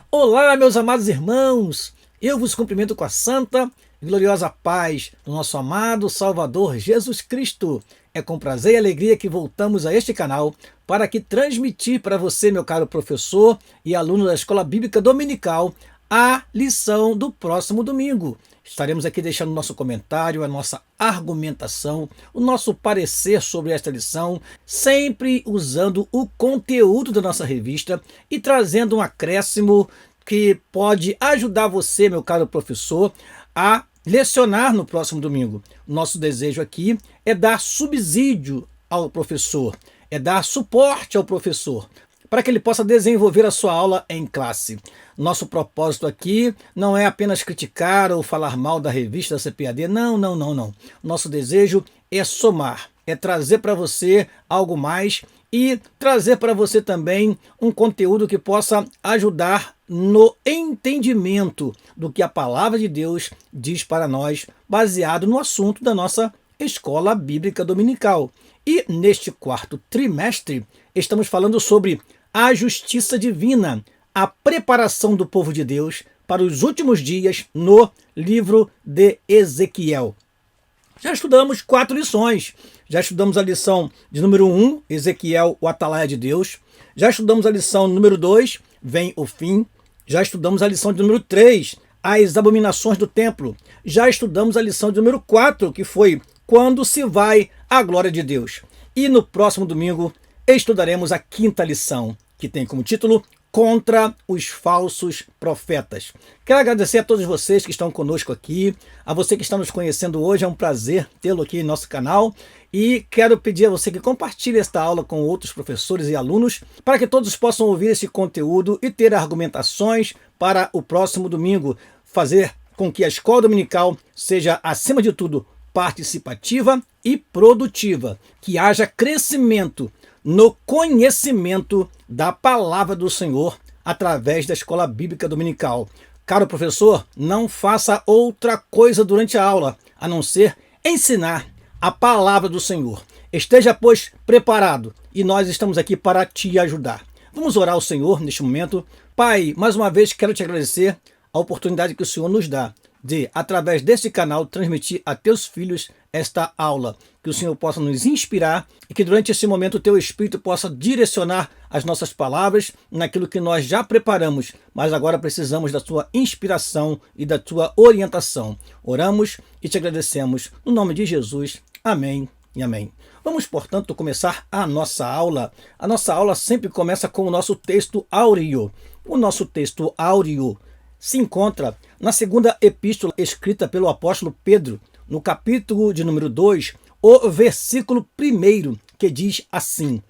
Olá, meus amados irmãos! Eu vos cumprimento com a santa e gloriosa paz do nosso amado Salvador Jesus Cristo. É com prazer e alegria que voltamos a este canal para aqui transmitir para você, meu caro professor e aluno da Escola Bíblica Dominical, a lição do próximo domingo. Estaremos aqui deixando nosso comentário, a nossa argumentação, o nosso parecer sobre esta lição, sempre usando o conteúdo da nossa revista e trazendo um acréscimo que pode ajudar você, meu caro professor, a lecionar no próximo domingo. Nosso desejo aqui é dar subsídio ao professor, é dar suporte ao professor, para que ele possa desenvolver a sua aula em classe. Nosso propósito aqui não é apenas criticar ou falar mal da revista da CPAD, não. Nosso desejo é somar, é trazer para você algo mais e trazer para você também um conteúdo que possa ajudar no entendimento do que a palavra de Deus diz para nós, baseado no assunto da nossa Escola Bíblica Dominical. E neste quarto trimestre, estamos falando sobre a justiça divina, a preparação do povo de Deus para os últimos dias no livro de Ezequiel. Já estudamos 4 lições. Já estudamos a lição de número 1, Ezequiel, o atalaia de Deus. Já estudamos a lição número 2, vem o fim. Já estudamos a lição de número 3, as abominações do templo. Já estudamos a lição de número 4, que foi quando se vai a glória de Deus. E no próximo domingo estudaremos a 5ª lição, que tem como título Contra os Falsos Profetas. Quero agradecer a todos vocês que estão conosco aqui, a você que está nos conhecendo hoje, é um prazer tê-lo aqui em nosso canal, e quero pedir a você que compartilhe esta aula com outros professores e alunos, para que todos possam ouvir esse conteúdo e ter argumentações para o próximo domingo, fazer com que a escola dominical seja, acima de tudo, participativa e produtiva, que haja crescimento no conhecimento da palavra do Senhor através da Escola Bíblica Dominical. Caro professor, não faça outra coisa durante a aula, a não ser ensinar a palavra do Senhor. Esteja, pois, preparado e nós estamos aqui para te ajudar. Vamos orar ao Senhor neste momento. Pai, mais uma vez quero te agradecer a oportunidade que o Senhor nos dá de, através deste canal, transmitir a teus filhos esta aula. Que o Senhor possa nos inspirar e que durante esse momento o teu Espírito possa direcionar as nossas palavras naquilo que nós já preparamos, mas agora precisamos da tua inspiração e da tua orientação. Oramos e te agradecemos no nome de Jesus. Amém e amém. Vamos, portanto, começar a nossa aula. A nossa aula sempre começa com o nosso texto áureo. O nosso texto áureo se encontra na 2ª epístola escrita pelo apóstolo Pedro, no capítulo de número 2, o versículo 1, que diz assim: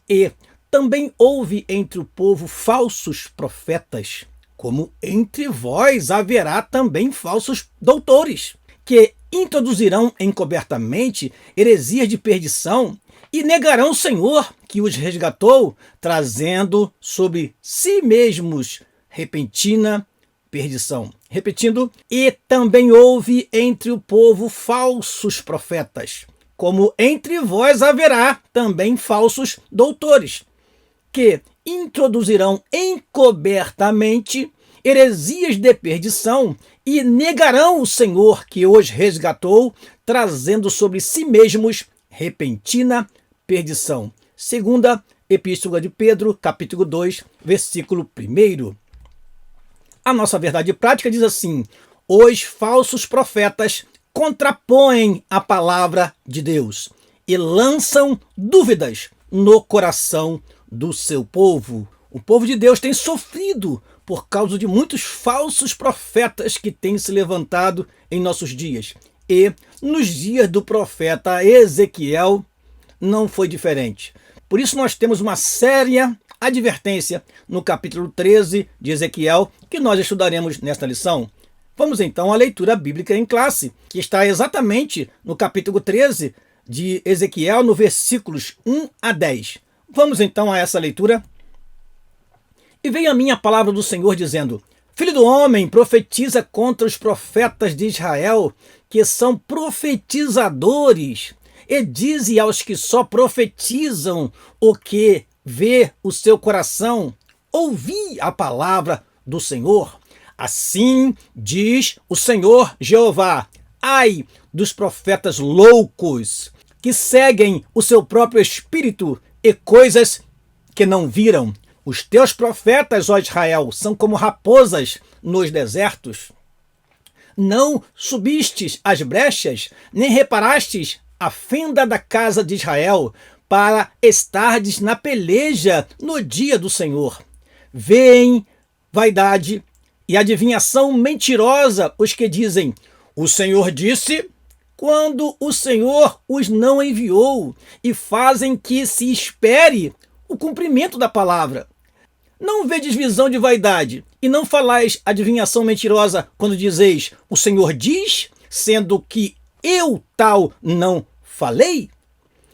E também houve entre o povo falsos profetas, como entre vós haverá também falsos doutores, que introduzirão encobertamente heresias de perdição e negarão o Senhor que os resgatou, trazendo sobre si mesmos repentina perdição. Repetindo, e também houve entre o povo falsos profetas, como entre vós haverá também falsos doutores, que introduzirão encobertamente heresias de perdição e negarão o Senhor que os resgatou, trazendo sobre si mesmos repentina perdição. 2ª Epístola de Pedro, capítulo 2, versículo 1. A nossa verdade prática diz assim: os falsos profetas contrapõem a palavra de Deus e lançam dúvidas no coração do seu povo. O povo de Deus tem sofrido por causa de muitos falsos profetas que têm se levantado em nossos dias. E nos dias do profeta Ezequiel não foi diferente. Por isso nós temos uma séria advertência no capítulo 13 de Ezequiel, que nós estudaremos nesta lição. Vamos então à leitura bíblica em classe, que está exatamente no capítulo 13 de Ezequiel, no versículos 1 a 10. Vamos então a essa leitura. E veio a mim a palavra do Senhor dizendo: Filho do homem, profetiza contra os profetas de Israel, que são profetizadores, e dize aos que só profetizam o que vê o seu coração: ouvi a palavra do Senhor. Assim diz o Senhor Jeová: ai dos profetas loucos, que seguem o seu próprio espírito e coisas que não viram. Os teus profetas, ó Israel, são como raposas nos desertos. Não subistes as brechas, nem reparastes a fenda da casa de Israel, para estardes na peleja no dia do Senhor. Vêem vaidade e adivinhação mentirosa os que dizem: o Senhor disse, quando o Senhor os não enviou, e fazem que se espere o cumprimento da palavra. Não vedes visão de vaidade, e não falais adivinhação mentirosa, quando dizeis: o Senhor diz, sendo que eu tal não falei?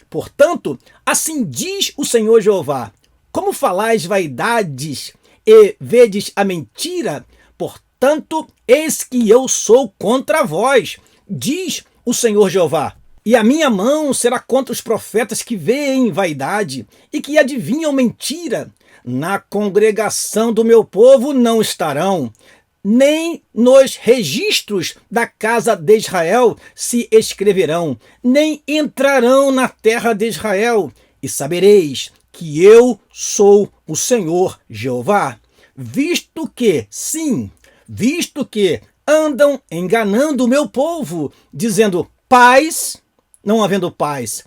Portanto, assim diz o Senhor Jeová: como falais vaidades e vedes a mentira, portanto, eis que eu sou contra vós, diz o Senhor Jeová. E a minha mão será contra os profetas que veem vaidade e que adivinham mentira. Na congregação do meu povo não estarão, nem nos registros da casa de Israel se escreverão, nem entrarão na terra de Israel. E sabereis que eu sou o Senhor Jeová. Visto que andam enganando o meu povo, dizendo paz, não havendo paz.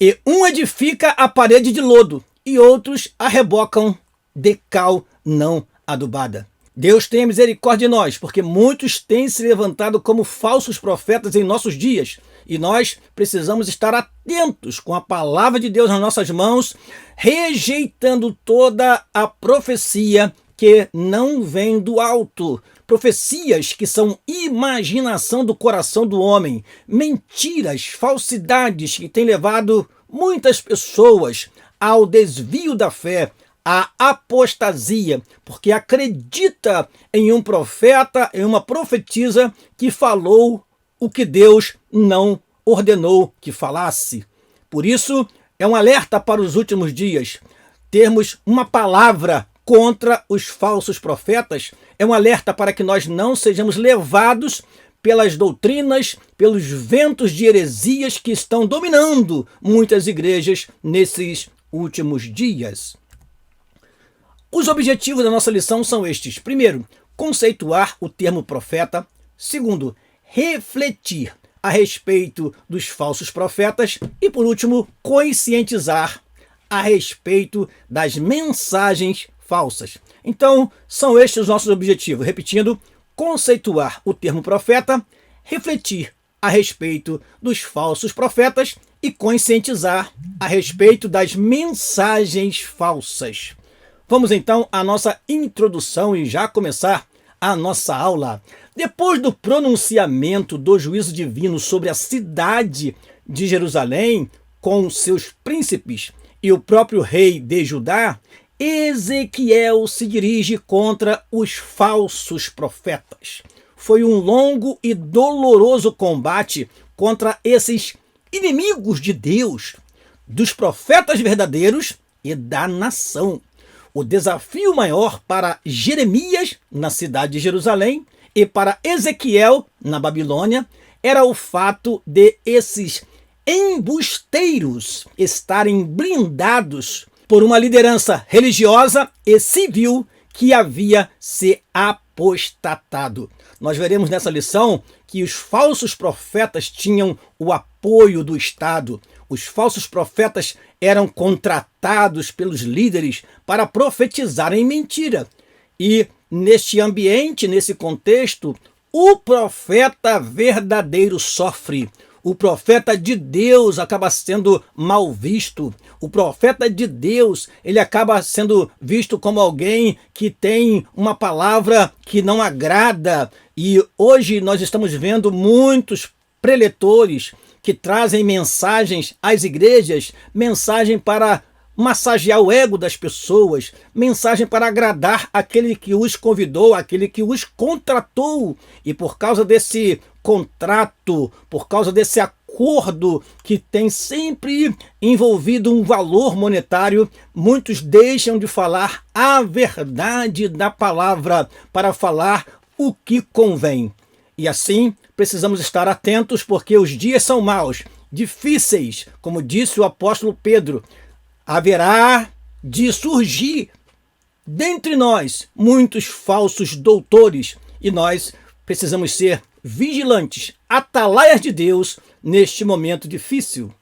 E um edifica a parede de lodo, e outros a rebocam de cal não adubada. Deus tenha misericórdia de nós, porque muitos têm se levantado como falsos profetas em nossos dias, e nós precisamos estar atentos com a palavra de Deus nas nossas mãos, rejeitando toda a profecia que não vem do alto. Profecias que são imaginação do coração do homem, mentiras, falsidades que têm levado muitas pessoas ao desvio da fé, à apostasia, porque acredita em um profeta, em uma profetisa que falou o que Deus não ordenou que falasse. Por isso, é um alerta para os últimos dias. Termos uma palavra contra os falsos profetas é um alerta para que nós não sejamos levados pelas doutrinas, pelos ventos de heresias que estão dominando muitas igrejas nesses últimos dias. Os objetivos da nossa lição são estes. Primeiro, conceituar o termo profeta. Segundo, refletir a respeito dos falsos profetas. E por último, conscientizar a respeito das mensagens falsas. Então, são estes os nossos objetivos. Repetindo, conceituar o termo profeta, refletir a respeito dos falsos profetas e conscientizar a respeito das mensagens falsas. Vamos então à nossa introdução e já começar a nossa aula. Depois do pronunciamento do juízo divino sobre a cidade de Jerusalém, com seus príncipes e o próprio rei de Judá, Ezequiel se dirige contra os falsos profetas. Foi um longo e doloroso combate contra esses inimigos de Deus, dos profetas verdadeiros e da nação. O desafio maior para Jeremias, na cidade de Jerusalém, e para Ezequiel, na Babilônia, era o fato de esses embusteiros estarem blindados por uma liderança religiosa e civil que havia se apostatado. Nós veremos nessa lição que os falsos profetas tinham o apoio do Estado. Os falsos profetas eram contratados pelos líderes para profetizarem mentira. E neste ambiente, nesse contexto, o profeta verdadeiro sofre. O profeta de Deus acaba sendo mal visto. O profeta de Deus, ele acaba sendo visto como alguém que tem uma palavra que não agrada. E hoje nós estamos vendo muitos preletores que trazem mensagens às igrejas, mensagem para massagear o ego das pessoas, mensagem para agradar aquele que os convidou, aquele que os contratou. E por causa desse contrato, por causa desse acordo acordo que tem sempre envolvido um valor monetário, muitos deixam de falar a verdade da palavra para falar o que convém. E assim, precisamos estar atentos porque os dias são maus, difíceis, como disse o apóstolo Pedro. Haverá de surgir dentre nós muitos falsos doutores e nós precisamos ser vigilantes, atalaias de Deus neste momento difícil.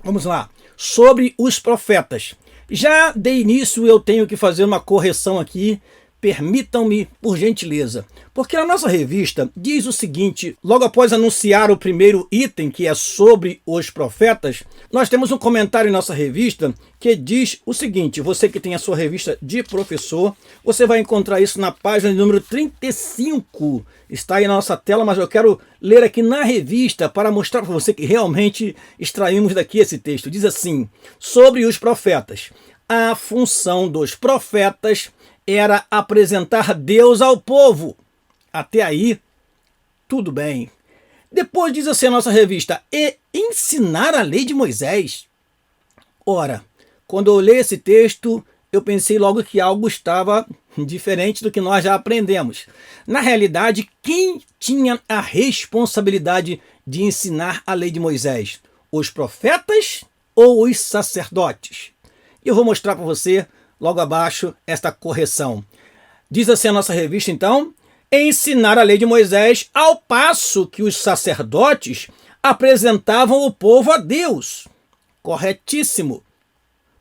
Vamos lá, sobre os profetas. Já de início eu tenho que fazer uma correção aqui, permitam-me por gentileza, porque a nossa revista diz o seguinte, logo após anunciar o primeiro item, que é sobre os profetas, nós temos um comentário em nossa revista que diz o seguinte, você que tem a sua revista de professor, você vai encontrar isso na página número 35, está aí na nossa tela, mas eu quero ler aqui na revista para mostrar para você que realmente extraímos daqui esse texto. Diz assim, sobre os profetas, a função dos profetas era apresentar Deus ao povo. Até aí, tudo bem. Depois diz assim a nossa revista, e ensinar a lei de Moisés. Ora, quando eu li esse texto, eu pensei logo que algo estava diferente do que nós já aprendemos. Na realidade, quem tinha a responsabilidade de ensinar a lei de Moisés? Os profetas ou os sacerdotes? E eu vou mostrar para você logo abaixo esta correção. Diz assim a nossa revista então, ensinar a lei de Moisés ao passo que os sacerdotes apresentavam o povo a Deus. Corretíssimo.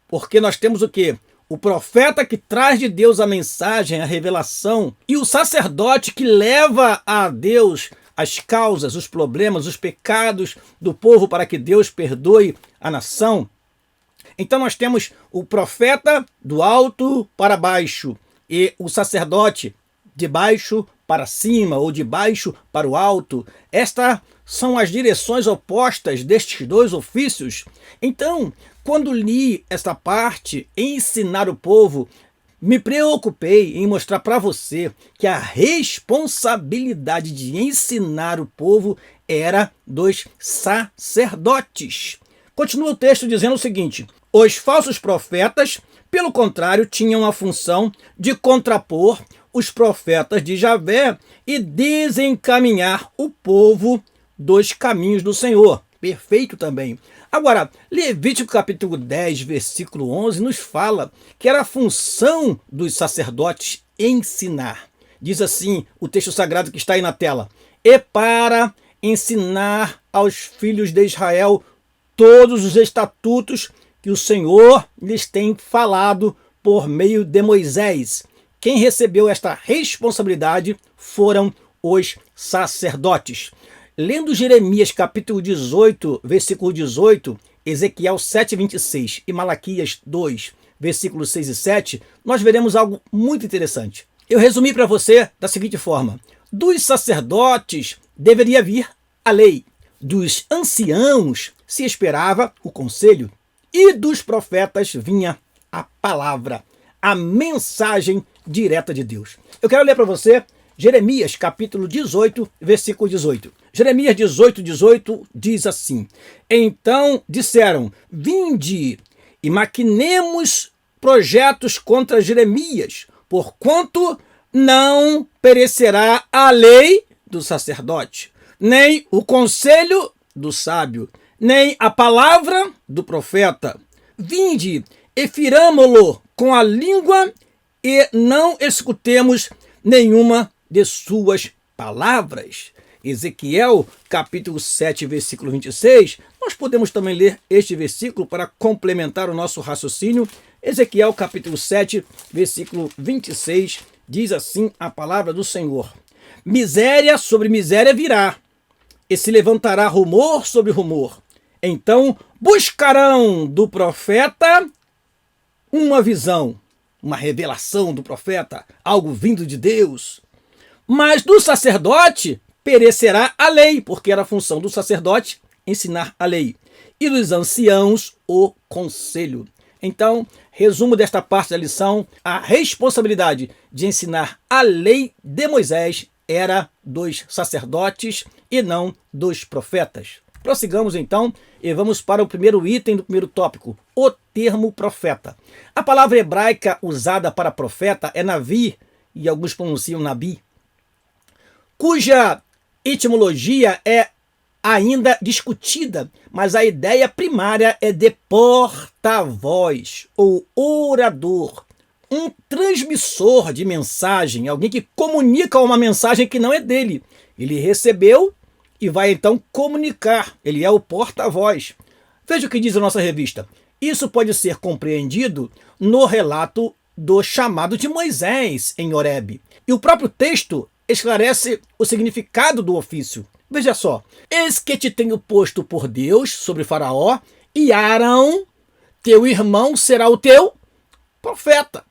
Porque nós temos o quê? O profeta que traz de Deus a mensagem, a revelação, e o sacerdote que leva a Deus as causas, os problemas, os pecados do povo para que Deus perdoe a nação. Então nós temos o profeta do alto para baixo e o sacerdote de baixo para cima ou de baixo para o alto. Estas são as direções opostas destes dois ofícios. Então, quando li esta parte, ensinar o povo, me preocupei em mostrar para você que a responsabilidade de ensinar o povo era dos sacerdotes. Continua o texto dizendo o seguinte, os falsos profetas, pelo contrário, tinham a função de contrapor os profetas de Javé e desencaminhar o povo dos caminhos do Senhor. Perfeito também. Agora, Levítico capítulo 10, versículo 11, nos fala que era a função dos sacerdotes ensinar. Diz assim o texto sagrado que está aí na tela. E para ensinar aos filhos de Israel todos os estatutos que o Senhor lhes tem falado por meio de Moisés. Quem recebeu esta responsabilidade foram os sacerdotes. Lendo Jeremias capítulo 18, versículo 18, Ezequiel 7, 26 e Malaquias 2, versículos 6 e 7, nós veremos algo muito interessante. Eu resumi para você da seguinte forma. Dos sacerdotes deveria vir a lei. Dos anciãos se esperava o conselho. E dos profetas vinha a palavra, a mensagem direta de Deus. Eu quero ler para você Jeremias capítulo 18, versículo 18. Jeremias 18, 18 diz assim, então disseram, vinde e maquinemos projetos contra Jeremias, porquanto não perecerá a lei do sacerdote, nem o conselho do sábio, nem a palavra do profeta. Vinde e firamo-lo com a língua e não escutemos nenhuma de suas palavras. Ezequiel, capítulo 7, versículo 26, nós podemos também ler este versículo para complementar o nosso raciocínio. Ezequiel, capítulo 7, versículo 26, diz assim a palavra do Senhor. Miséria sobre miséria virá, e se levantará rumor sobre rumor. Então buscarão do profeta uma visão, uma revelação do profeta, algo vindo de Deus. Mas do sacerdote perecerá a lei, porque era a função do sacerdote ensinar a lei. E dos anciãos o conselho. Então, resumo desta parte da lição, a responsabilidade de ensinar a lei de Moisés era dos sacerdotes e não dos profetas. Prossigamos então e vamos para o primeiro item do primeiro tópico, o termo profeta. A palavra hebraica usada para profeta é navi, e alguns pronunciam nabi, cuja etimologia é ainda discutida, mas a ideia primária é de porta-voz ou orador, um transmissor de mensagem, alguém que comunica uma mensagem que não é dele. Ele recebeu e vai então comunicar, ele é o porta-voz. Veja o que diz a nossa revista. Isso pode ser compreendido no relato do chamado de Moisés em Horebe. E o próprio texto esclarece o significado do ofício. Veja só. Eis que te tenho posto por Deus sobre Faraó, e Arão, teu irmão, será o teu profeta.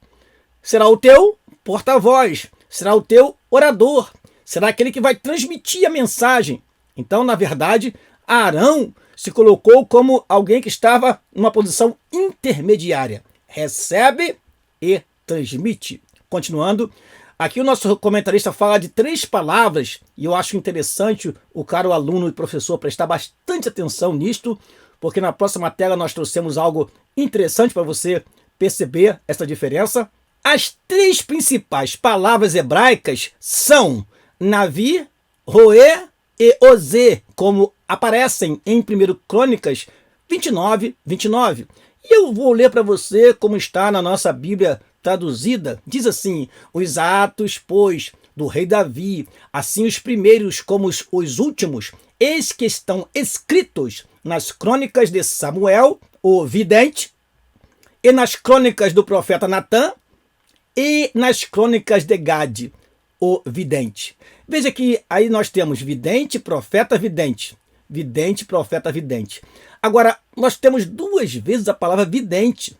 Será o teu porta-voz. Será o teu orador. Será aquele que vai transmitir a mensagem. Então, na verdade, Arão se colocou como alguém que estava numa posição intermediária. Recebe e transmite. Continuando, aqui o nosso comentarista fala de 3 palavras, e eu acho interessante o caro aluno e professor prestar bastante atenção nisto, porque na próxima tela nós trouxemos algo interessante para você perceber essa diferença. As 3 principais palavras hebraicas são navi, roê e ozê, como aparecem em 1 Crônicas 29, 29. E eu vou ler para você como está na nossa Bíblia traduzida. Diz assim: os atos, pois, do rei Davi, assim os primeiros como os últimos, eis que estão escritos nas crônicas de Samuel, o vidente, e nas crônicas do profeta Natã, e nas crônicas de Gade, o vidente. Veja que aí nós temos vidente, profeta, vidente. Vidente, profeta, vidente. Agora, nós temos 2 vezes a palavra vidente.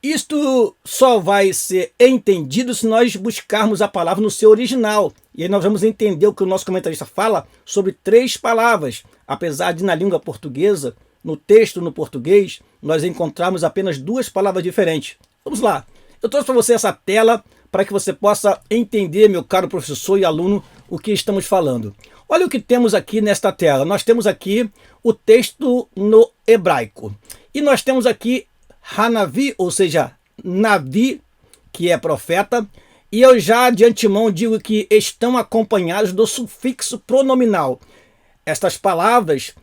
Isto só vai ser entendido se nós buscarmos a palavra no seu original. E aí nós vamos entender o que o nosso comentarista fala sobre 3 palavras. Apesar de na língua portuguesa, no texto no português, nós encontramos apenas 2 palavras diferentes. Vamos lá. Eu trouxe para você essa tela para que você possa entender, meu caro professor e aluno, o que estamos falando. Olha o que temos aqui nesta tela. Nós temos aqui o texto no hebraico. E nós temos aqui Hanavi, ou seja, Navi, que é profeta. E eu já de antemão digo que estão acompanhados do sufixo pronominal. Estas palavras,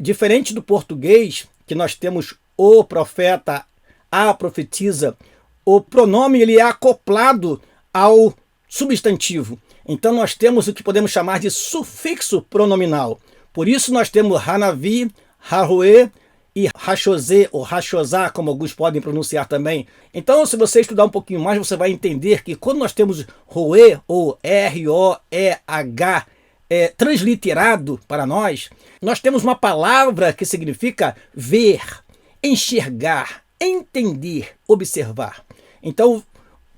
diferente do português, que nós temos o profeta, a profetisa, o pronome ele é acoplado ao substantivo. Então nós temos o que podemos chamar de sufixo pronominal. Por isso nós temos Hanavi, Haroê e Hashozê, ou Hashozá, como alguns podem pronunciar também. Então, se você estudar um pouquinho mais, você vai entender que quando nós temos Roê, ou R-O-E-H, transliterado para nós temos uma palavra que significa ver, enxergar, entender, observar. Então,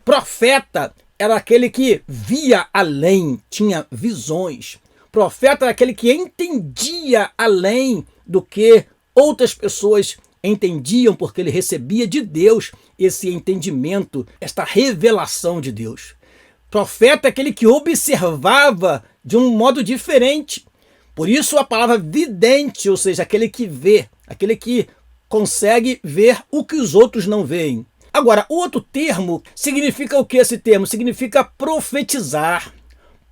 profeta era aquele que via além, tinha visões. Profeta era aquele que entendia além do que outras pessoas entendiam, porque ele recebia de Deus esse entendimento, esta revelação de Deus. Profeta é aquele que observava de um modo diferente. Por isso a palavra vidente, ou seja, aquele que vê, aquele que consegue ver o que os outros não veem. Agora, o outro termo significa o que esse termo? Significa profetizar,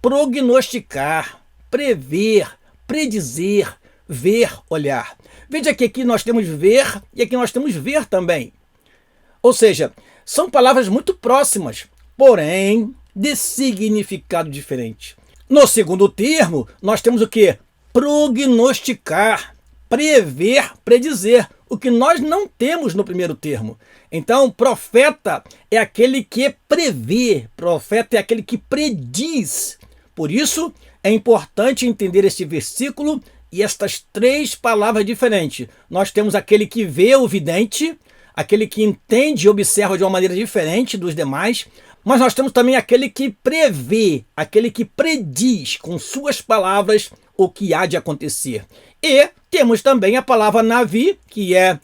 prognosticar, prever, predizer, ver, olhar. Veja que aqui nós temos ver e aqui nós temos ver também. Ou seja, são palavras muito próximas, porém de significado diferente. No segundo termo, nós temos o que? Prognosticar, prever, predizer, o que nós não temos no primeiro termo. Então, profeta é aquele que prevê, profeta é aquele que prediz. Por isso, é importante entender este versículo e estas 3 palavras diferentes. Nós temos aquele que vê, o vidente, aquele que entende e observa de uma maneira diferente dos demais, mas nós temos também aquele que prevê, aquele que prediz com suas palavras o que há de acontecer. E temos também a palavra Navi, que é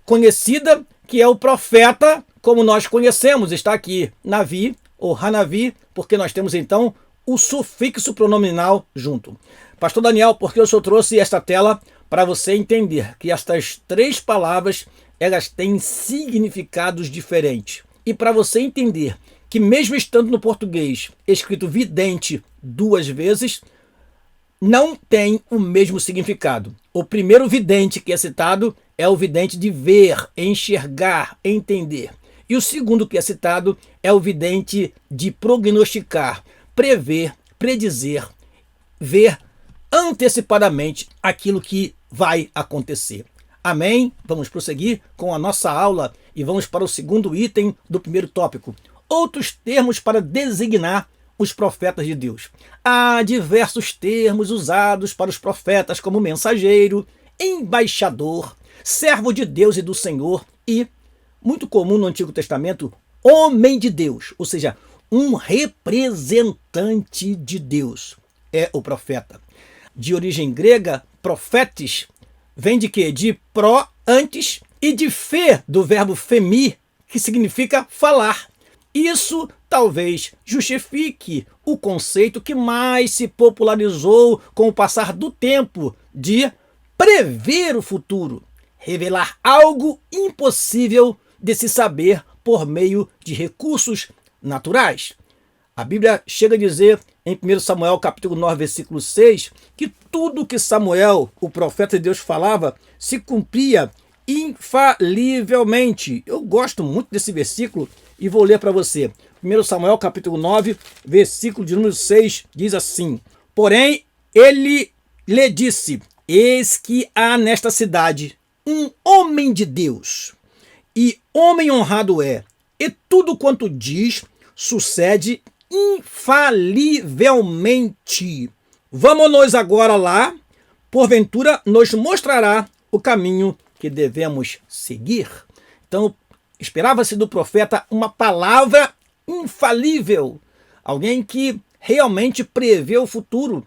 conhecida, que é o profeta, como nós conhecemos, está aqui, Navi ou Hanavi, porque nós temos então o sufixo pronominal junto. Pastor Daniel, porque o senhor trouxe esta tela para você entender que estas três palavras, elas têm significados diferentes. E para você entender que mesmo estando no português escrito vidente duas vezes, não tem o mesmo significado. O primeiro vidente que é citado é o vidente de ver, enxergar, entender. E o segundo que é citado é o vidente de prognosticar, prever, predizer, ver antecipadamente aquilo que vai acontecer. Amém? Vamos prosseguir com a nossa aula e vamos para o segundo item do primeiro tópico. Outros termos para designar os profetas de Deus. Há diversos termos usados para os profetas como mensageiro, embaixador, servo de Deus e do Senhor e, muito comum no Antigo Testamento, homem de Deus, ou seja, um representante de Deus é o profeta. De origem grega, profetes, vem de quê? De pró, antes, e de fé, do verbo femi, que significa falar. Isso talvez justifique o conceito que mais se popularizou com o passar do tempo de prever o futuro, revelar algo impossível de se saber por meio de recursos naturais. A Bíblia chega a dizer em 1 Samuel capítulo 9, versículo 6, que tudo que Samuel, o profeta de Deus, falava se cumpria infalivelmente. Eu gosto muito desse versículo e vou ler para você. 1 Samuel capítulo 9, versículo de número 6, diz assim: porém, ele lhe disse, eis que há nesta cidade um homem de Deus, e homem honrado é, e tudo quanto diz sucede infalivelmente. Vamos agora lá, porventura nos mostrará o caminho que devemos seguir. Então, esperava-se do profeta uma palavra infalível, alguém que realmente prevê o futuro,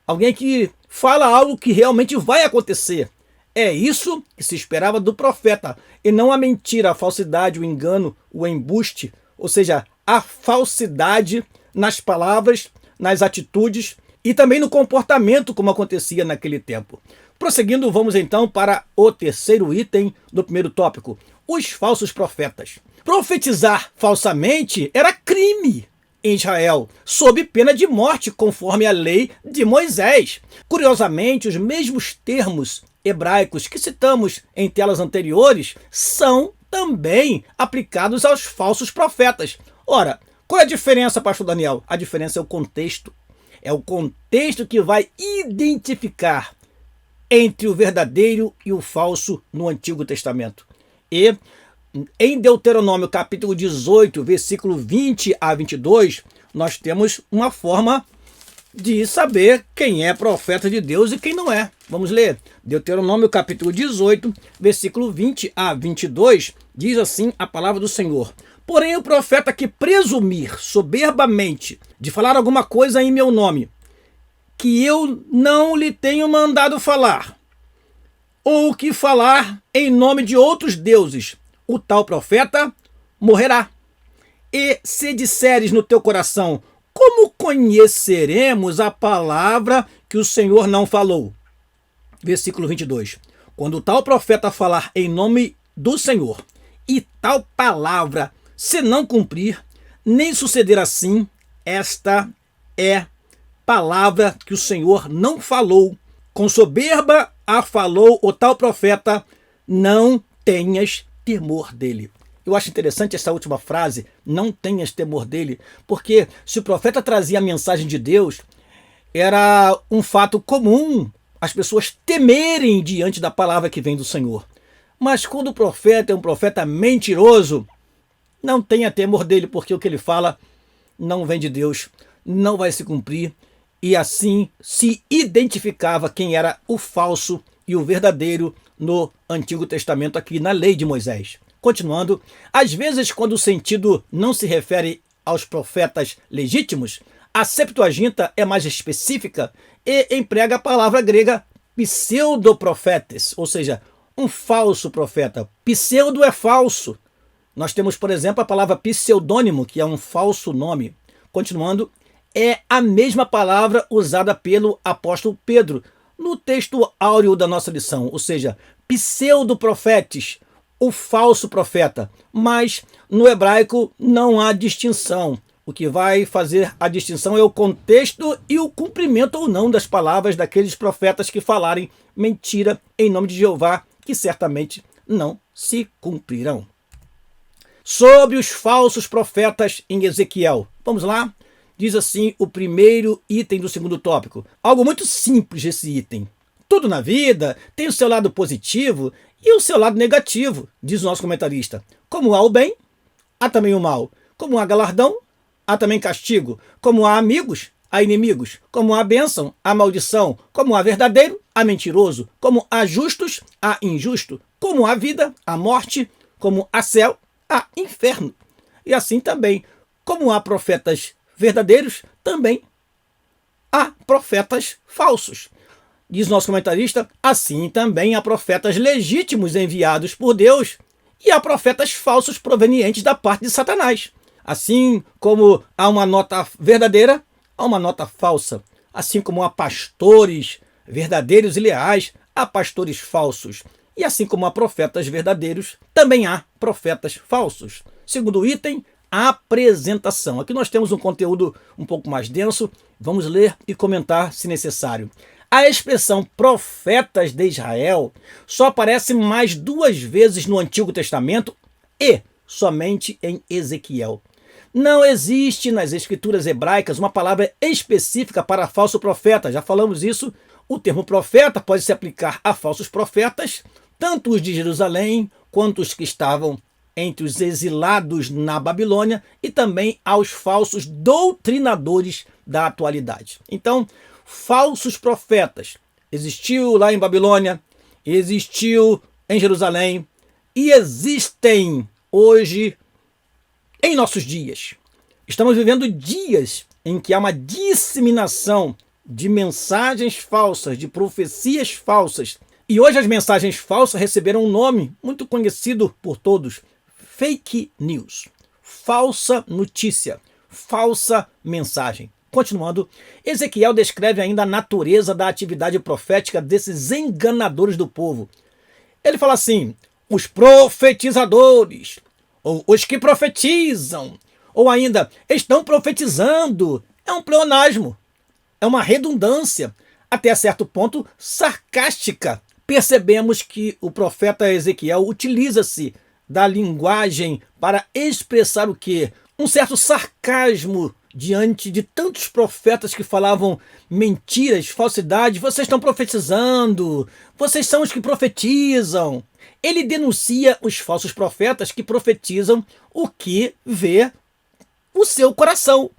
alguém que fala algo que realmente vai acontecer. É isso que se esperava do profeta, e não a mentira, a falsidade, o engano, o embuste, ou seja, a falsidade nas palavras, nas atitudes e também no comportamento, como acontecia naquele tempo. Prosseguindo, vamos então para o terceiro item do primeiro tópico, os falsos profetas. Profetizar falsamente era crime em Israel, sob pena de morte, conforme a lei de Moisés. Curiosamente, os mesmos termos hebraicos que citamos em telas anteriores são também aplicados aos falsos profetas. Ora, qual é a diferença, pastor Daniel? A diferença é o contexto. É o contexto que vai identificar entre o verdadeiro e o falso no Antigo Testamento. E em Deuteronômio capítulo 18, versículo 20 a 22, nós temos uma forma de saber quem é profeta de Deus e quem não é. Vamos ler. Deuteronômio capítulo 18, versículo 20 a 22, diz assim a palavra do Senhor: porém o profeta que presumir soberbamente de falar alguma coisa em meu nome, que eu não lhe tenho mandado falar, ou que falar em nome de outros deuses, o tal profeta morrerá. E se disseres no teu coração, como conheceremos a palavra que o Senhor não falou? Versículo 22. Quando tal profeta falar em nome do Senhor, e tal palavra se não cumprir, nem suceder assim, esta é palavra que o Senhor não falou. Com soberba a falou o tal profeta, não tenhas temor dele. Eu acho interessante essa última frase, não tenhas temor dele, porque se o profeta trazia a mensagem de Deus, era um fato comum as pessoas temerem diante da palavra que vem do Senhor. Mas quando o profeta é um profeta mentiroso, não tenha temor dele, porque o que ele fala não vem de Deus, não vai se cumprir. E assim se identificava quem era o falso e o verdadeiro no Antigo Testamento, aqui na lei de Moisés. Continuando, às vezes quando o sentido não se refere aos profetas legítimos, a Septuaginta é mais específica e emprega a palavra grega pseudoprofetes, ou seja, um falso profeta. Pseudo é falso. Nós temos, por exemplo, a palavra pseudônimo, que é um falso nome. Continuando, é a mesma palavra usada pelo apóstolo Pedro no texto áureo da nossa lição, ou seja, pseudo-profetes, o falso profeta. Mas no hebraico não há distinção. O que vai fazer a distinção é o contexto e o cumprimento ou não das palavras daqueles profetas que falarem mentira em nome de Jeová, que certamente não se cumprirão. Sobre os falsos profetas em Ezequiel. Vamos lá? Diz assim o primeiro item do segundo tópico. Algo muito simples esse item. Tudo na vida tem o seu lado positivo e o seu lado negativo, diz o nosso comentarista. Como há o bem, há também o mal. Como há galardão, há também castigo. Como há amigos, há inimigos. Como há bênção, há maldição. Como há verdadeiro, há mentiroso. Como há justos, há injusto. Como há vida, há morte. Como há céu, há inferno. E assim também, como há profetas verdadeiros, também há profetas falsos. Diz nosso comentarista, assim também há profetas legítimos enviados por Deus e há profetas falsos provenientes da parte de Satanás. Assim como há uma nota verdadeira, há uma nota falsa. Assim como há pastores verdadeiros e leais, há pastores falsos. E assim como há profetas verdadeiros, também há profetas falsos. Segundo item, a apresentação. Aqui nós temos um conteúdo um pouco mais denso. Vamos ler e comentar se necessário. A expressão profetas de Israel só aparece mais 2 vezes no Antigo Testamento e somente em Ezequiel. Não existe nas escrituras hebraicas uma palavra específica para falso profeta. Já falamos isso. O termo profeta pode se aplicar a falsos profetas, tanto os de Jerusalém quanto os que estavam entre os exilados na Babilônia e também aos falsos doutrinadores da atualidade. Então, falsos profetas existiu lá em Babilônia, existiu em Jerusalém e existem hoje em nossos dias. Estamos vivendo dias em que há uma disseminação de mensagens falsas, de profecias falsas. E hoje as mensagens falsas receberam um nome muito conhecido por todos: fake news, falsa notícia, falsa mensagem. Continuando, Ezequiel descreve ainda a natureza da atividade profética desses enganadores do povo. Ele fala assim: os profetizadores, ou os que profetizam, ou ainda estão profetizando. É um pleonasmo, é uma redundância, até certo ponto sarcástica. Percebemos que o profeta Ezequiel utiliza-se da linguagem para expressar o quê? Um certo sarcasmo diante de tantos profetas que falavam mentiras, falsidades. Vocês estão profetizando, vocês são os que profetizam. Ele denuncia os falsos profetas que profetizam o que vê o seu coração,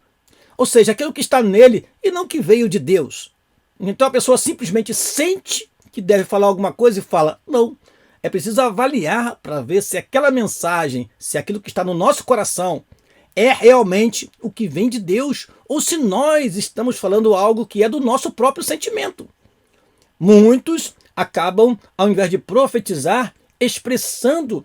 ou seja, aquilo que está nele e não que veio de Deus. Então a pessoa simplesmente sente que deve falar alguma coisa e fala: não. É preciso avaliar para ver se aquela mensagem, se aquilo que está no nosso coração é realmente o que vem de Deus ou se nós estamos falando algo que é do nosso próprio sentimento. Muitos acabam, ao invés de profetizar, expressando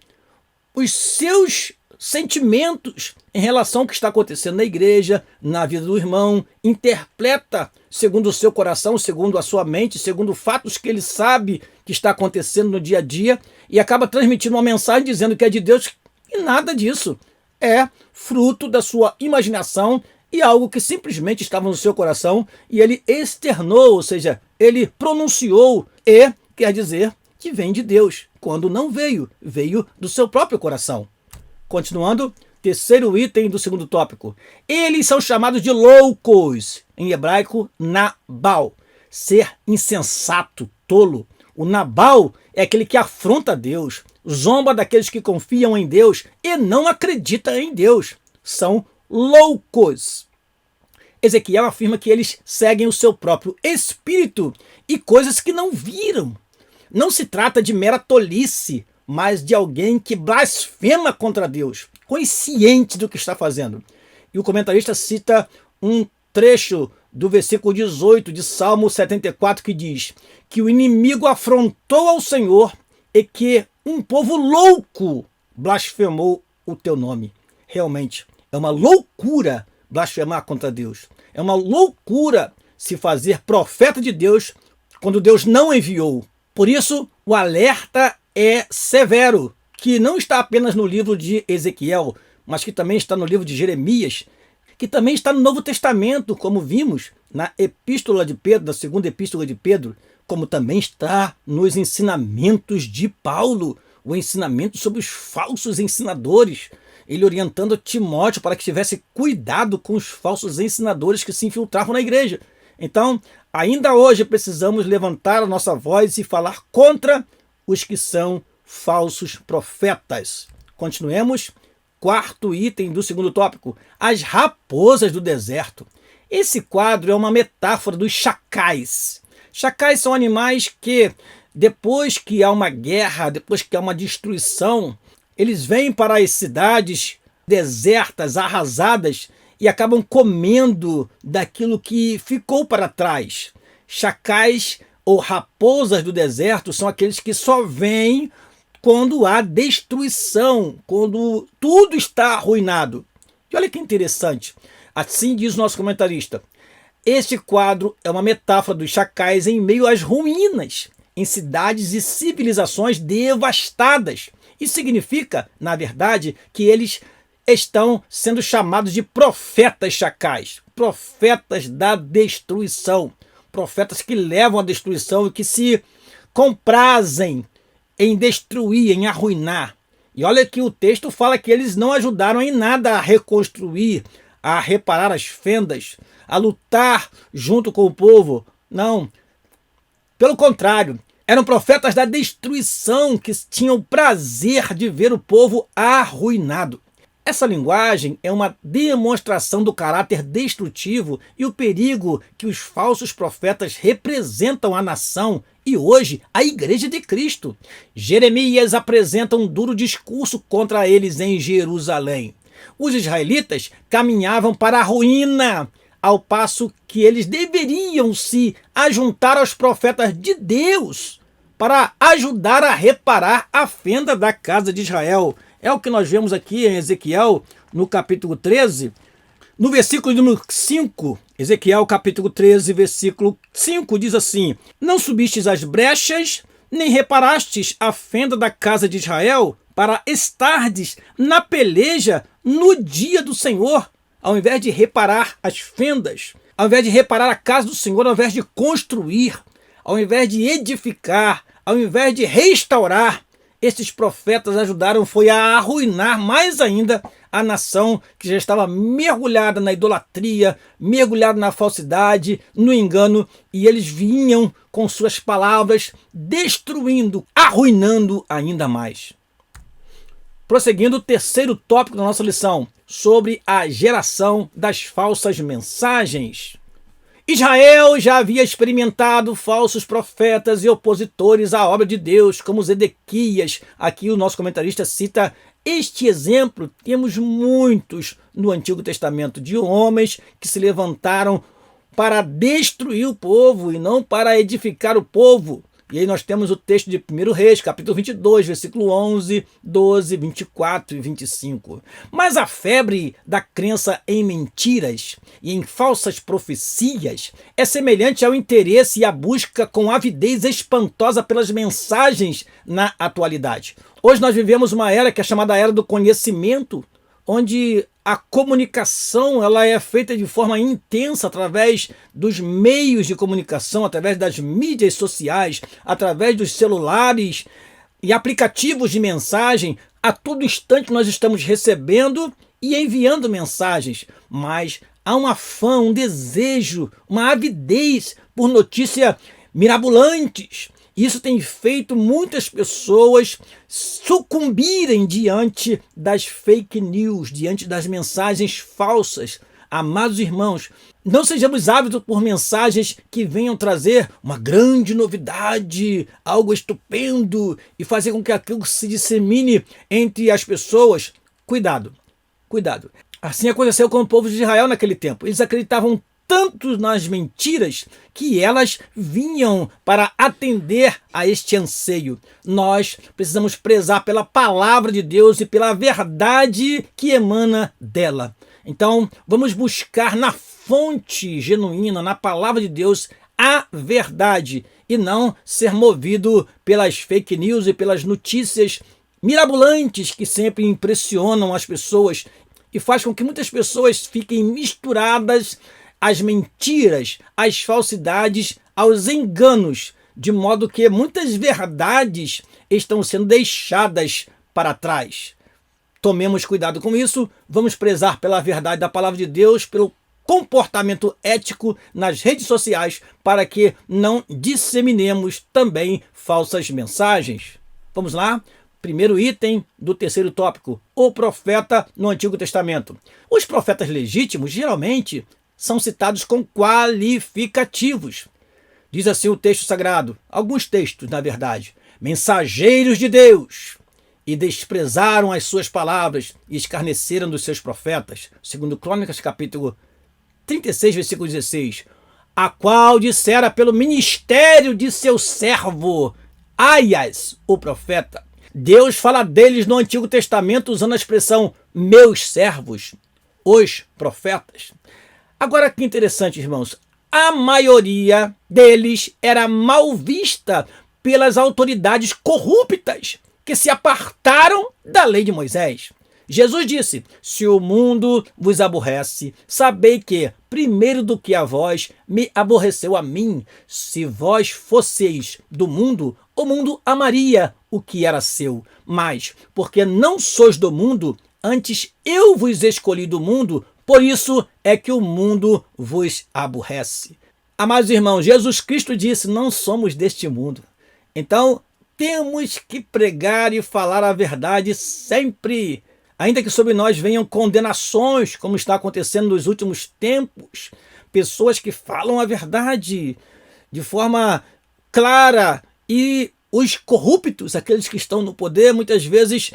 os seus sentimentos em relação ao que está acontecendo na igreja, na vida do irmão, interpreta segundo o seu coração, segundo a sua mente, segundo fatos que ele sabe que está acontecendo no dia a dia e acaba transmitindo uma mensagem dizendo que é de Deus e nada disso. É fruto da sua imaginação e algo que simplesmente estava no seu coração e ele externou, ou seja, ele pronunciou e quer dizer que vem de Deus, quando não veio, veio do seu próprio coração. Continuando, terceiro item do segundo tópico. Eles são chamados de loucos, em hebraico, Nabal. Ser insensato, tolo. O Nabal é aquele que afronta Deus, zomba daqueles que confiam em Deus e não acreditam em Deus. São loucos. Ezequiel afirma que eles seguem o seu próprio espírito e coisas que não viram. Não se trata de mera tolice, mas de alguém que blasfema contra Deus, consciente do que está fazendo. E o comentarista cita um trecho do versículo 18 de Salmo 74 que diz que o inimigo afrontou ao Senhor e que um povo louco blasfemou o teu nome. Realmente, é uma loucura blasfemar contra Deus. É uma loucura se fazer profeta de Deus quando Deus não enviou. Por isso, o alerta é severo, que não está apenas no livro de Ezequiel, mas que também está no livro de Jeremias, que também está no Novo Testamento, como vimos na Epístola de Pedro, na segunda Epístola de Pedro, como também está nos ensinamentos de Paulo, o ensinamento sobre os falsos ensinadores, ele orientando Timóteo para que tivesse cuidado com os falsos ensinadores que se infiltravam na igreja. Então, ainda hoje precisamos levantar a nossa voz e falar contra os que são falsos profetas. Continuemos. Quarto item do segundo tópico, as raposas do deserto. Esse quadro é uma metáfora dos chacais. Chacais são animais que, depois que há uma guerra, depois que há uma destruição, eles vêm para as cidades desertas, arrasadas, e acabam comendo daquilo que ficou para trás. Chacais ou raposas do deserto são aqueles que só vêm quando há destruição, quando tudo está arruinado. E olha que interessante, assim diz o nosso comentarista, este quadro é uma metáfora dos chacais em meio às ruínas, em cidades e civilizações devastadas. Isso significa, na verdade, que eles estão sendo chamados de profetas chacais, profetas da destruição, profetas que levam à destruição e que se comprazem em destruir, em arruinar. E olha que o texto fala que eles não ajudaram em nada a reconstruir, a reparar as fendas, a lutar junto com o povo. Não. Pelo contrário, eram profetas da destruição que tinham o prazer de ver o povo arruinado. Essa linguagem é uma demonstração do caráter destrutivo e o perigo que os falsos profetas representam à nação e hoje a Igreja de Cristo. Jeremias apresenta um duro discurso contra eles em Jerusalém. Os israelitas caminhavam para a ruína, ao passo que eles deveriam se ajuntar aos profetas de Deus para ajudar a reparar a fenda da casa de Israel. É o que nós vemos aqui em Ezequiel, no capítulo 13, no versículo número 5. Ezequiel, capítulo 13, versículo 5, diz assim: não subistes as brechas, nem reparastes a fenda da casa de Israel, para estardes na peleja no dia do Senhor, ao invés de reparar as fendas, ao invés de reparar a casa do Senhor, ao invés de construir, ao invés de edificar, ao invés de restaurar. Esses profetas ajudaram foi a arruinar mais ainda a nação que já estava mergulhada na idolatria, mergulhada na falsidade, no engano, e eles vinham com suas palavras destruindo, arruinando ainda mais. Prosseguindo, o terceiro tópico da nossa lição, sobre a geração das falsas mensagens. Israel já havia experimentado falsos profetas e opositores à obra de Deus, como Zedequias. Aqui o nosso comentarista cita este exemplo. Temos muitos no Antigo Testamento de homens que se levantaram para destruir o povo e não para edificar o povo. E aí nós temos o texto de 1 Reis, capítulo 22, versículo 11, 12, 24 e 25. Mas a febre da crença em mentiras e em falsas profecias é semelhante ao interesse e à busca com avidez espantosa pelas mensagens na atualidade. Hoje nós vivemos uma era que é chamada era do conhecimento, onde a comunicação ela é feita de forma intensa através dos meios de comunicação, através das mídias sociais, através dos celulares e aplicativos de mensagem. A todo instante nós estamos recebendo e enviando mensagens, mas há um afã, um desejo, uma avidez por notícias mirabolantes. Isso tem feito muitas pessoas sucumbirem diante das fake news, diante das mensagens falsas. Amados irmãos, não sejamos ávidos por mensagens que venham trazer uma grande novidade, algo estupendo e fazer com que aquilo se dissemine entre as pessoas. Cuidado, cuidado. Assim aconteceu com o povo de Israel naquele tempo. Eles acreditavam tanto nas mentiras que elas vinham para atender a este anseio. Nós precisamos prezar pela palavra de Deus e pela verdade que emana dela. Então, vamos buscar na fonte genuína, na palavra de Deus, a verdade, e não ser movido pelas fake news e pelas notícias mirabolantes que sempre impressionam as pessoas e faz com que muitas pessoas fiquem misturadas às mentiras, às falsidades, aos enganos, de modo que muitas verdades estão sendo deixadas para trás. Tomemos cuidado com isso, vamos prezar pela verdade da palavra de Deus, pelo comportamento ético nas redes sociais, para que não disseminemos também falsas mensagens. Vamos lá? Primeiro item do terceiro tópico, o profeta no Antigo Testamento. Os profetas legítimos geralmente são citados com qualificativos. Diz assim o texto sagrado, alguns textos, na verdade, mensageiros de Deus, e desprezaram as suas palavras e escarneceram dos seus profetas. Segundo Crônicas, capítulo 36, versículo 16, a qual dissera pelo ministério de seu servo Aias, o profeta. Deus fala deles no Antigo Testamento usando a expressão meus servos, os profetas. Agora que interessante, irmãos, a maioria deles era mal vista pelas autoridades corruptas que se apartaram da lei de Moisés. Jesus disse, se o mundo vos aborrece, sabei que, primeiro do que a vós, me aborreceu a mim. Se vós fosseis do mundo, o mundo amaria o que era seu. Mas, porque não sois do mundo, antes eu vos escolhi do mundo, por isso é que o mundo vos aborrece. Amados irmãos, Jesus Cristo disse, não somos deste mundo. Então, temos que pregar e falar a verdade sempre. Ainda que sobre nós venham condenações, como está acontecendo nos últimos tempos, pessoas que falam a verdade de forma clara e os corruptos, aqueles que estão no poder, muitas vezes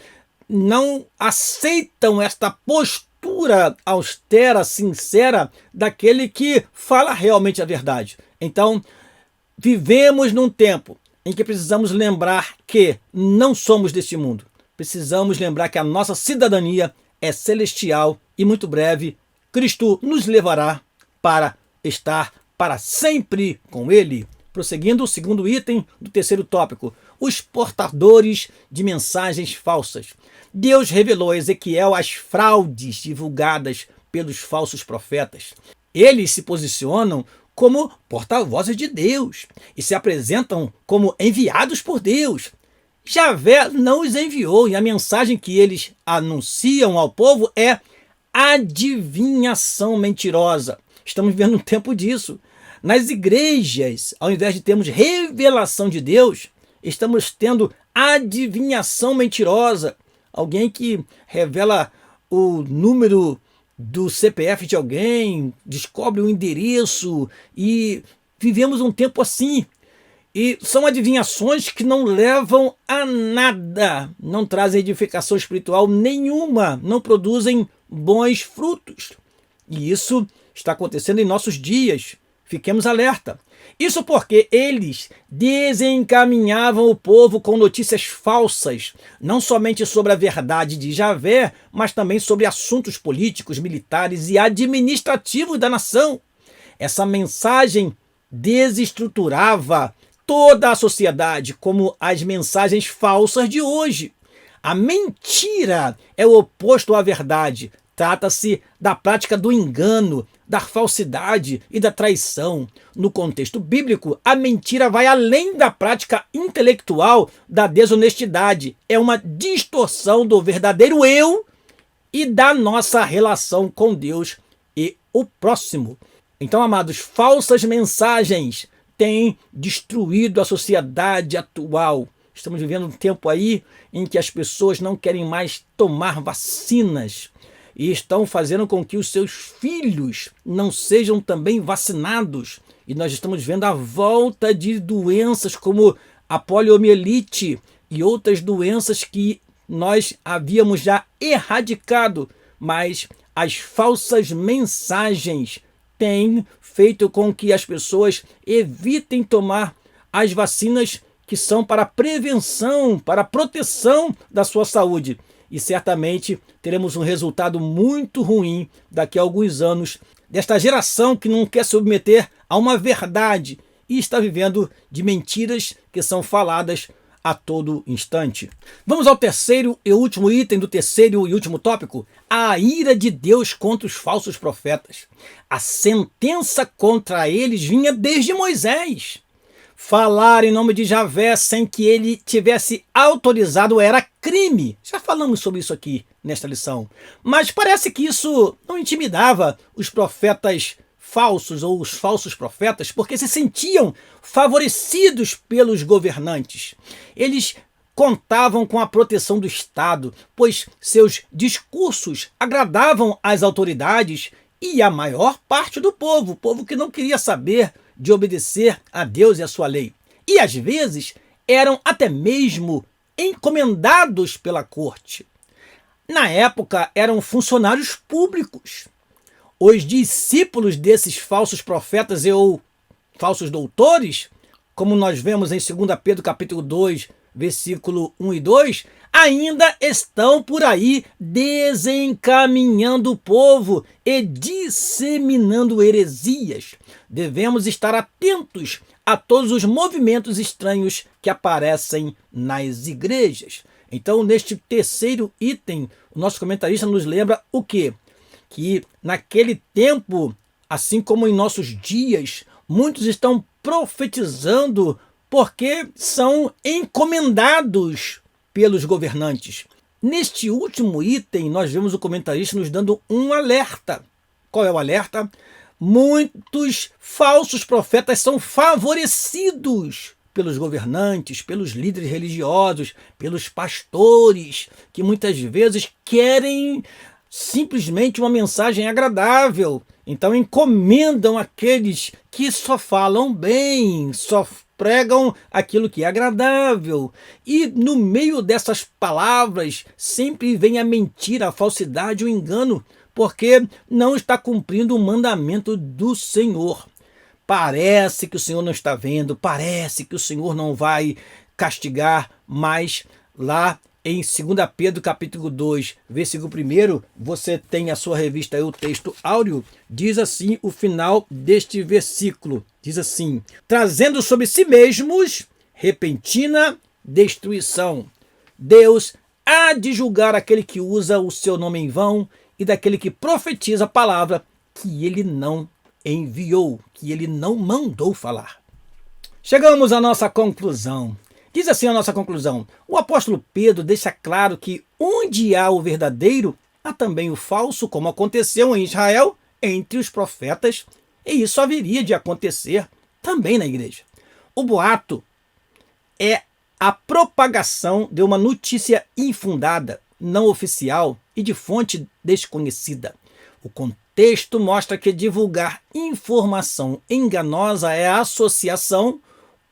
não aceitam esta postura austera, sincera, daquele que fala realmente a verdade. Então, vivemos num tempo em que precisamos lembrar que não somos deste mundo. Precisamos lembrar que a nossa cidadania é celestial e muito breve Cristo nos levará para estar para sempre com Ele. Prosseguindo, o segundo item do terceiro tópico, os portadores de mensagens falsas. Deus revelou a Ezequiel as fraudes divulgadas pelos falsos profetas. Eles se posicionam como porta-vozes de Deus e se apresentam como enviados por Deus. Javé não os enviou e a mensagem que eles anunciam ao povo é adivinhação mentirosa. Estamos vivendo um tempo disso. Nas igrejas, ao invés de termos revelação de Deus, estamos tendo adivinhação mentirosa. Alguém que revela o número do CPF de alguém, descobre o endereço e vivemos um tempo assim. E são adivinhações que não levam a nada, não trazem edificação espiritual nenhuma, não produzem bons frutos. E isso está acontecendo em nossos dias. Fiquemos alerta. Isso porque eles desencaminhavam o povo com notícias falsas, não somente sobre a verdade de Javé, mas também sobre assuntos políticos, militares e administrativos da nação. Essa mensagem desestruturava toda a sociedade, como as mensagens falsas de hoje. A mentira é o oposto à verdade. Trata-se da prática do engano, da falsidade e da traição. No contexto bíblico, a mentira vai além da prática intelectual da desonestidade. É uma distorção do verdadeiro eu e da nossa relação com Deus e o próximo. Então, amados, falsas mensagens têm destruído a sociedade atual. Estamos vivendo um tempo aí em que as pessoas não querem mais tomar vacinas e estão fazendo com que os seus filhos não sejam também vacinados. E nós estamos vendo a volta de doenças como a poliomielite e outras doenças que nós havíamos já erradicado, mas as falsas mensagens têm feito com que as pessoas evitem tomar as vacinas que são para prevenção, para proteção da sua saúde. E certamente teremos um resultado muito ruim daqui a alguns anos desta geração que não quer submeter a uma verdade e está vivendo de mentiras que são faladas a todo instante. Vamos ao terceiro e último item do terceiro e último tópico: a ira de Deus contra os falsos profetas. A sentença contra eles vinha desde Moisés. Falar em nome de Javé sem que ele tivesse autorizado era crime. Já falamos sobre isso aqui nesta lição. Mas parece que isso não intimidava os profetas falsos ou os falsos profetas, porque se sentiam favorecidos pelos governantes. Eles contavam com a proteção do Estado, pois seus discursos agradavam às autoridades e a maior parte do povo, o povo que não queria saber de obedecer a Deus e a sua lei. E às vezes eram até mesmo encomendados pela corte. Na época eram funcionários públicos. Os discípulos desses falsos profetas ou falsos doutores, como nós vemos em 2 Pedro capítulo 2, versículo 1 e 2, ainda estão por aí desencaminhando o povo e disseminando heresias. Devemos estar atentos a todos os movimentos estranhos que aparecem nas igrejas. Então, neste terceiro item, o nosso comentarista nos lembra o quê? Que naquele tempo, assim como em nossos dias, muitos estão profetizando porque são encomendados pelos governantes. Neste último item, nós vemos o comentarista nos dando um alerta. Qual é o alerta? Muitos falsos profetas são favorecidos pelos governantes, pelos líderes religiosos, pelos pastores, que muitas vezes querem simplesmente uma mensagem agradável. Então encomendam aqueles que só falam bem, só pregam aquilo que é agradável. E no meio dessas palavras sempre vem a mentira, a falsidade, o engano, porque não está cumprindo o mandamento do Senhor. Parece que o Senhor não está vendo, parece que o Senhor não vai castigar, mas lá em 2 Pedro capítulo 2, versículo 1, você tem a sua revista aí, o texto áureo, diz assim o final deste versículo, diz assim: trazendo sobre si mesmos repentina destruição. Deus há de julgar aquele que usa o seu nome em vão e daquele que profetiza a palavra que ele não enviou, que ele não mandou falar. Chegamos à nossa conclusão. Diz assim a nossa conclusão: o apóstolo Pedro deixa claro que onde há o verdadeiro, há também o falso, como aconteceu em Israel entre os profetas, e isso haveria de acontecer também na igreja. O boato é a propagação de uma notícia infundada, não oficial e de fonte desconhecida. O contexto mostra que divulgar informação enganosa é a associação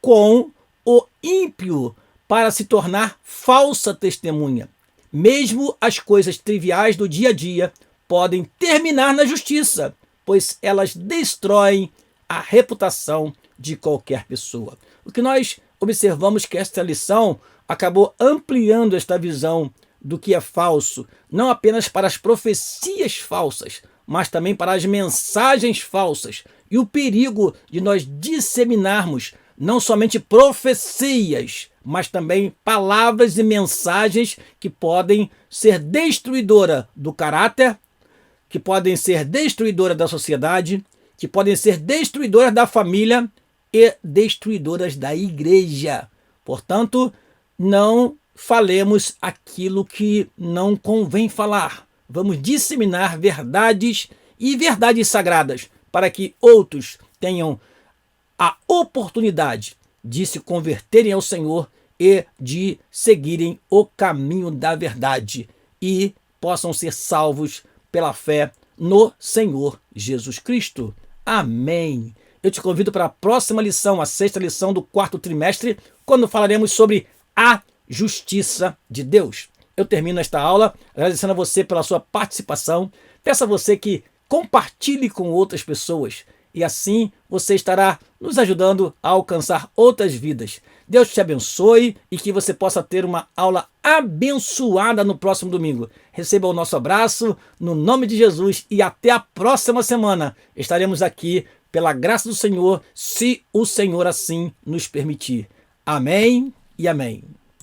com o ímpio para se tornar falsa testemunha. Mesmo as coisas triviais do dia a dia podem terminar na justiça, pois elas destroem a reputação de qualquer pessoa. O que nós observamos que esta lição acabou ampliando esta visão do que é falso, não apenas para as profecias falsas, mas também para as mensagens falsas e o perigo de nós disseminarmos não somente profecias, mas também palavras e mensagens que podem ser destruidoras do caráter, que podem ser destruidoras da sociedade, que podem ser destruidoras da família e destruidoras da igreja. Portanto, não falemos aquilo que não convém falar. Vamos disseminar verdades e verdades sagradas para que outros tenham a oportunidade de se converterem ao Senhor e de seguirem o caminho da verdade e possam ser salvos pela fé no Senhor Jesus Cristo. Amém. Eu te convido para a próxima lição, a 6ª lição do 4º trimestre, quando falaremos sobre a justiça de Deus. Eu termino esta aula agradecendo a você pela sua participação. Peço a você que compartilhe com outras pessoas e assim você estará nos ajudando a alcançar outras vidas. Deus te abençoe e que você possa ter uma aula abençoada no próximo domingo. Receba o nosso abraço no nome de Jesus e até a próxima semana. Estaremos aqui pela graça do Senhor, se o Senhor assim nos permitir. Amém e amém.